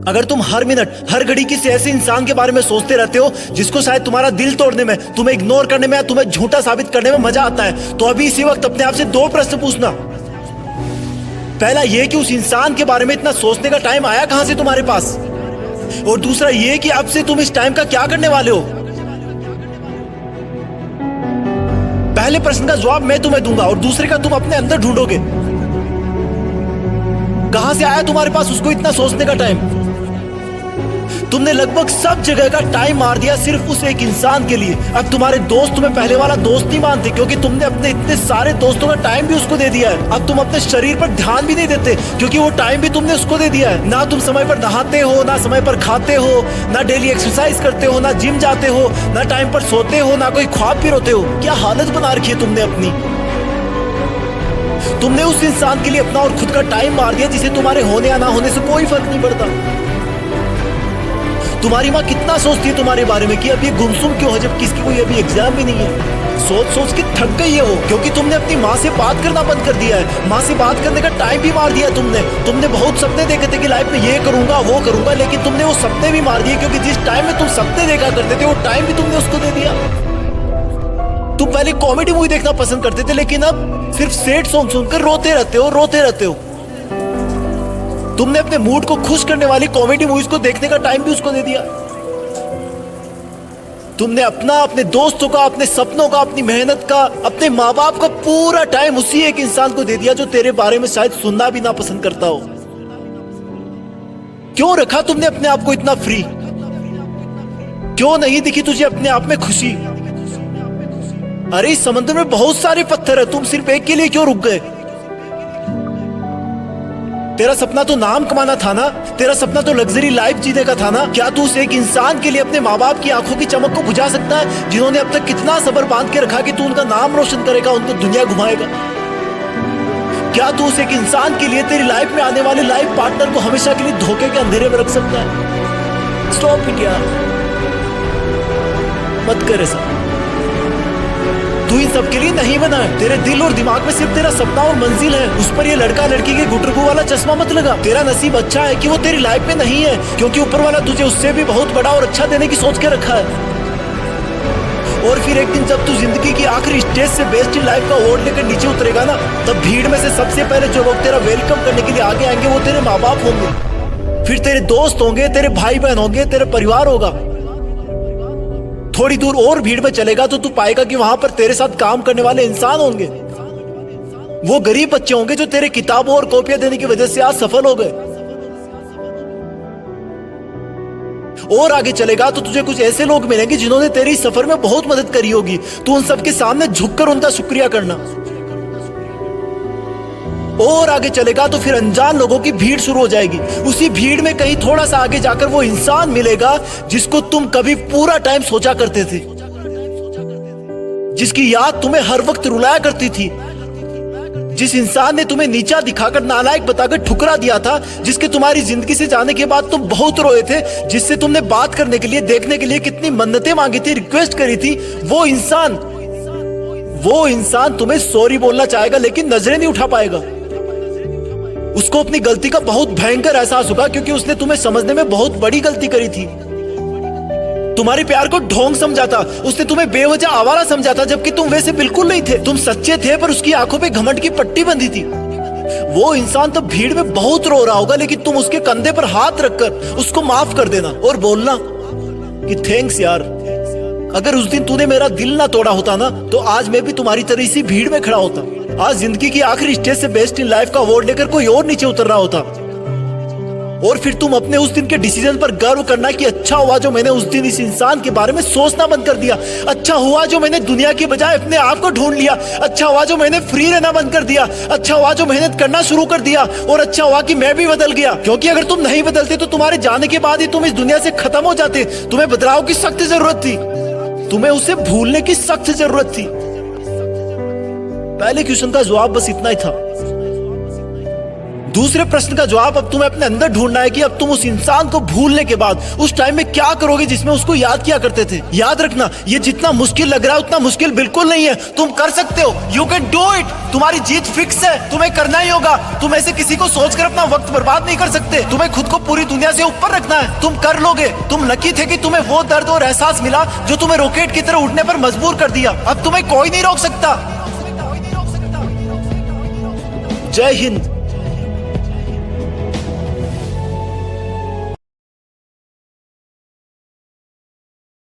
अगर तुम हर मिनट हर घड़ी किसी ऐसे इंसान के बारे में सोचते रहते हो जिसको शायद तुम्हारा दिल तोड़ने में, तुम्हें इग्नोर करने में या तुम्हें झूठा साबित करने में मजा आता है, तो अभी इसी वक्त अपने आप से दो प्रश्न पूछना। पहला ये कि उस इंसान के बारे में इतना सोचने का टाइम आया कहां से तुम्हारे पास, और दूसरा ये कि अब से तुम इस टाइम का क्या करने वाले हो। पहले प्रश्न का जवाब मैं तुम्हें दूंगा और दूसरे का तुम अपने अंदर ढूंढोगे। कहां से आया तुम्हारे पास उसको इतना सोचने का टाइम। तुमने लगभग सब जगह का टाइम मार दिया सिर्फ उस एक इंसान के लिए। अब तुम्हारे दोस्त तुम्हें पहले वाला दोस्त नहीं मानते क्योंकि तुमने अपने इतने सारे दोस्तों का टाइम भी उसको दे दिया है। अब तुम अपने शरीर पर ध्यान भी नहीं देते क्योंकि वो टाइम भी तुमने उसको दे दिया है। ना तुम समय पर नहाते हो, ना समय पर खाते हो, ना डेली एक्सरसाइज करते हो, ना जिम जाते हो, ना टाइम पर सोते हो, ना कोई ख्वाब भी रोते हो। क्या हालत बना रखी है तुमने अपनी। तुमने उस इंसान के लिए अपना और खुद का टाइम मार दिया जिसे तुम्हारे होने या ना होने से कोई फर्क नहीं पड़ता। तुम्हारी माँ कितना सोचती है तुम्हारे बारे में कि अब ये गुमसुम क्यों है जब किसकी कोई अभी एग्जाम भी नहीं है। सोच सोच के थक गई है वो, क्योंकि तुमने अपनी माँ से बात करना बंद कर दिया है। माँ से बात करने का टाइम भी मार दिया तुमने बहुत सपने देखे थे कि लाइफ में ये करूंगा वो करूंगा, लेकिन तुमने वो सपने भी मार दिए क्योंकि जिस टाइम में तुम सपने देखा करते थे वो टाइम भी तुमने उसको दे दिया। तुम पहले कॉमेडी मूवी देखना पसंद करते थे लेकिन अब सिर्फ सैड सॉन्ग सुनकर रोते रहते हो। तुमने अपने मूड को खुश करने वाली कॉमेडी मूवीज को देखने का टाइम भी उसको दे दिया। तुमने अपने दोस्तों का, अपने सपनों का, अपनी मेहनत का, अपने माँ बाप का पूरा टाइम उसी एक इंसान को दे दिया जो तेरे बारे में शायद सुनना भी ना पसंद करता हो। क्यों रखा तुमने अपने आप को इतना फ्री। क्यों नहीं दिखी तुझे अपने आप में खुशी। अरे इस समुद्र में बहुत सारे पत्थर है, तुम सिर्फ एक के लिए क्यों रुक गए। तेरा सपना तो नाम कमाना था ना, तेरा सपना तो लग्जरी लाइफ जीने का था ना। क्या तू उस एक इंसान के लिए अपने माँ बाप की आंखों की चमक को बुझा सकता है जिन्होंने अब तक कितना सब्र बांध के रखा कि तू उनका नाम रोशन करेगा, उनको दुनिया घुमाएगा। क्या तू उस एक इंसान के लिए तेरी लाइफ में आने वाले लाइफ पार्टनर को हमेशा के लिए धोखे के अंधेरे में रख सकता है। स्टॉप इट यार, मत कर ऐसा। तू इन सब के लिए नहीं बना है। तेरे दिल और दिमाग में सिर्फ तेरा सपना और मंजिल है। उस पर ये लड़का लड़की के गुटरगू वाला चश्मा मत लगा। तेरा नसीब अच्छा है कि वो तेरी लाइफ में नहीं है, क्योंकि ऊपर वाला तुझे उससे भी बहुत बड़ा और अच्छा देने की सोच के रखा है। और फिर एक दिन जब तू जिंदगी की आखिरी स्टेज से बेस्ट इन लाइफ का अवार्ड लेकर नीचे उतरेगा ना, तब भीड़ में से सबसे पहले जो लोग तेरा वेलकम करने के लिए आगे आएंगे वो तेरे माँ बाप होंगे, फिर तेरे दोस्त होंगे, तेरे भाई बहन होंगे, तेरे परिवार होगा। थोड़ी दूर और भीड़ में चलेगा तो तू पाएगा कि वहां पर तेरे साथ काम करने वाले इंसान होंगे। वो गरीब बच्चे होंगे जो तेरे किताबों और कॉपियां देने की वजह से आज सफल हो गए। और आगे चलेगा तो तुझे कुछ ऐसे लोग मिलेंगे जिन्होंने तेरी सफर में बहुत मदद करी होगी। तू उन सबके सामने झुककर उनका शुक्रिया करना। और आगे चलेगा तो फिर अनजान लोगों की भीड़ शुरू हो जाएगी। उसी भीड़ में कहीं थोड़ा सा आगे जाकर वो इंसान मिलेगा जिसको तुम कभी पूरा टाइम सोचा करते थे, जिसकी याद तुम्हें हर वक्त रुलाया करती थी, जिस इंसान ने तुम्हें नीचा दिखाकर नालायक बताकर ठुकरा दिया था, जिसके तुम्हारी जिंदगी से जाने के बाद तुम बहुत रोए थे, जिससे तुमने बात करने के लिए, देखने के लिए कितनी मन्नतें मांगी थी, रिक्वेस्ट करी थी। वो इंसान तुम्हें सॉरी बोलना चाहेगा लेकिन नजरें नहीं उठा पाएगा। उसको अपनी गलती का बहुत भयंकर एहसास होगा क्योंकि उसने तुम्हें समझने में बहुत बड़ी गलती करी थी। तुम्हारे प्यार को ढोंग समझा था, उसने तुम्हें बेवजह आवारा समझा था, जबकि तुम वैसे बिल्कुल नहीं थे। तुम सच्चे थे पर उसकी आंखों पे घमंड की पट्टी बंधी थी। वो इंसान तो भीड़ में बहुत रो रहा होगा लेकिन तुम उसके कंधे पर हाथ रखकर उसको माफ कर देना और बोलना कि थैंक्स यार, अगर उस दिन तूने मेरा दिल ना तोड़ा होता ना तो आज मैं भी तुम्हारी तरह इसी भीड़ में खड़ा होता। आज जिंदगी की आखिरी स्टेज से बेस्ट इन लाइफ का अवार्ड लेकर कोई और नीचे उतर रहा होता। और फिर तुम अपने उस दिन के डिसीजन पर गर्व करना कि अच्छा हुआ जो मैंने उस दिन इस इंसान के बारे में सोचना बंद कर दिया। अच्छा हुआ जो मैंने दुनिया के बजाय अपने आप को ढूंढ लिया। अच्छा हुआ जो मैंने फ्री रहना बंद कर दिया। अच्छा हुआ जो मेहनत करना शुरू कर दिया। और अच्छा हुआ कि मैं भी बदल गया, क्योंकि अगर तुम नहीं बदलते तो तुम्हारे जाने के बाद ही तुम इस दुनिया से खत्म हो जाते। तुम्हें बदलाव की सख्त जरूरत थी, तुम्हें उसे भूलने की सख्त जरूरत थी। पहले क्वेश्चन का जवाब बस इतना ही था। दूसरे प्रश्न का जवाब अब तुम्हें अपने अंदर ढूंढना है कि अब तुम उस इंसान को भूलने के बाद उस टाइम में क्या करोगे जिसमें उसको याद किया करते थे। याद रखना, ये जितना मुश्किल लग रहा है उतना मुश्किल बिल्कुल नहीं है। तुम कर सकते हो, यू कैन डू इट। तुम्हारी जीत फिक्स है, तुम्हें करना ही होगा। तुम ऐसे किसी को सोचकर अपना वक्त बर्बाद नहीं कर सकते। तुम्हें खुद को पूरी दुनिया से ऊपर रखना है, तुम कर लोगे। तुम लकी थे कि तुम्हें वो दर्द और एहसास मिला जो तुम्हें रॉकेट की तरह उड़ने पर मजबूर कर दिया। अब तुम्हें कोई नहीं रोक सकता। जय हिंद।